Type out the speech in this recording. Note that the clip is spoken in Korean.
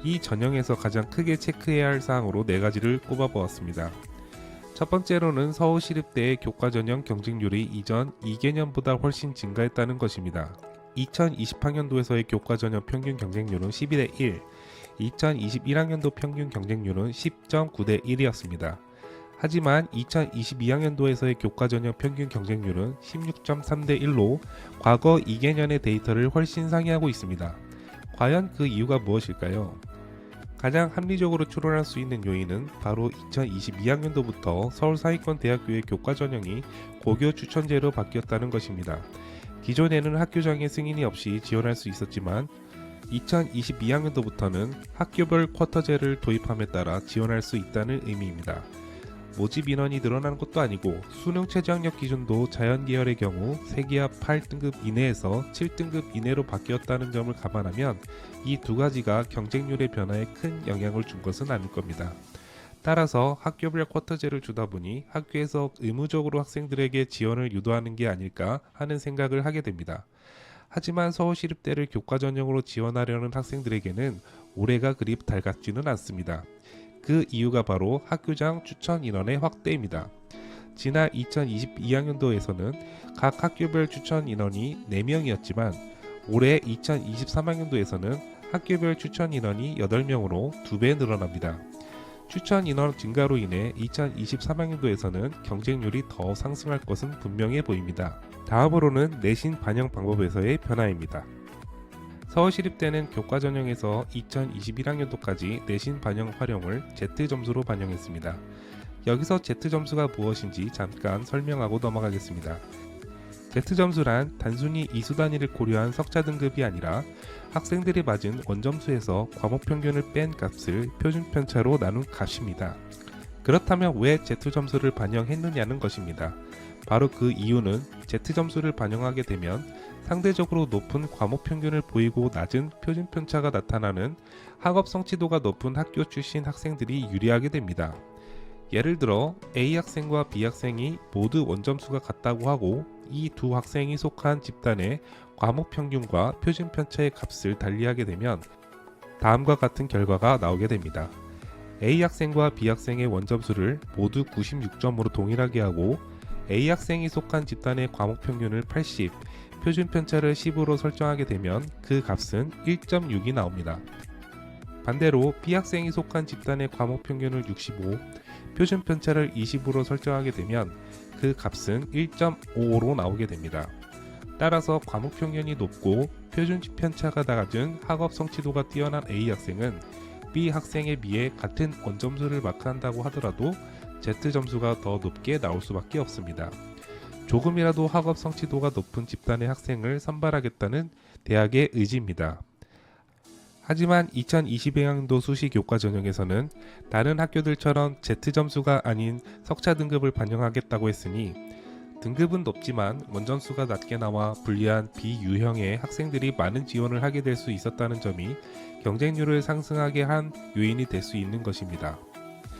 이 전형에서 가장 크게 체크해야 할 사항으로 4가지를 꼽아보았습니다. 첫 번째로는 서울시립대의 교과 전형 경쟁률이 이전 2개년보다 훨씬 증가했다는 것입니다. 2020학년도에서의 교과 전형 평균 경쟁률은 12대 1, 2021학년도 평균 경쟁률은 10.9대 1이었습니다. 하지만 2022학년도에서의 교과 전형 평균 경쟁률은 16.3대 1로 과거 2개년의 데이터를 훨씬 상회하고 있습니다. 과연 그 이유가 무엇일까요? 가장 합리적으로 추론할 수 있는 요인은 바로 2022학년도부터 서울상위권 대학교의 교과 전형이 고교 추천제로 바뀌었다는 것입니다. 기존에는 학교장의 승인이 없이 지원할 수 있었지만 2022학년도부터는 학교별 쿼터제를 도입함에 따라 지원할 수 있다는 의미입니다. 모집 인원이 늘어나는 것도 아니고 수능 최저학력 기준도 자연계열의 경우 세계합 8등급 이내에서 7등급 이내로 바뀌었다는 점을 감안하면 이 두 가지가 경쟁률의 변화에 큰 영향을 준 것은 아닐 겁니다. 따라서 학교별 쿼터제를 주다 보니 학교에서 의무적으로 학생들에게 지원을 유도하는 게 아닐까 하는 생각을 하게 됩니다. 하지만 서울시립대를 교과 전형으로 지원하려는 학생들에게는 올해가 그리 달갑지는 않습니다. 그 이유가 바로 학교장 추천 인원의 확대입니다. 지난 2022학년도에서는 각 학교별 추천 인원이 4명이었지만 올해 2023학년도에서는 학교별 추천 인원이 8명으로 2배 늘어납니다. 추천 인원 증가로 인해 2023학년도에서는 경쟁률이 더 상승할 것은 분명해 보입니다. 다음으로는 내신 반영 방법에서의 변화입니다. 서울시립대는 교과 전형에서 2021학년도까지 내신 반영 활용을 Z점수로 반영했습니다. 여기서 Z점수가 무엇인지 잠깐 설명하고 넘어가겠습니다. Z점수란 단순히 이수 단위를 고려한 석차 등급이 아니라 학생들이 맞은 원점수에서 과목 평균을 뺀 값을 표준 편차로 나눈 값입니다. 그렇다면 왜 Z점수를 반영했느냐는 것입니다. 바로 그 이유는 Z점수를 반영하게 되면 상대적으로 높은 과목 평균을 보이고 낮은 표준 편차가 나타나는 학업 성취도가 높은 학교 출신 학생들이 유리하게 됩니다. 예를 들어 A 학생과 B 학생이 모두 원점수가 같다고 하고 이 두 학생이 속한 집단의 과목 평균과 표준 편차의 값을 달리하게 되면 다음과 같은 결과가 나오게 됩니다. A 학생과 B 학생의 원점수를 모두 96점으로 동일하게 하고 A 학생이 속한 집단의 과목 평균을 80, 표준 편차를 10으로 설정하게 되면 그 값은 1.6이 나옵니다. 반대로 B 학생이 속한 집단의 과목 평균을 65, 표준 편차를 20으로 설정하게 되면 그 값은 1.55로 나오게 됩니다. 따라서 과목 평균이 높고 표준 편차가 낮은 학업 성취도가 뛰어난 A 학생은 B 학생에 비해 같은 원점수를 마크한다고 하더라도 Z점수가 더 높게 나올 수밖에 없습니다. 조금이라도 학업 성취도가 높은 집단의 학생을 선발하겠다는 대학의 의지입니다. 하지만 2020학년도 수시 교과 전형에서는 다른 학교들처럼 Z점수가 아닌 석차 등급을 반영하겠다고 했으니 등급은 높지만 원점수가 낮게 나와 불리한 비유형의 학생들이 많은 지원을 하게 될 수 있었다는 점이 경쟁률을 상승하게 한 요인이 될 수 있는 것입니다.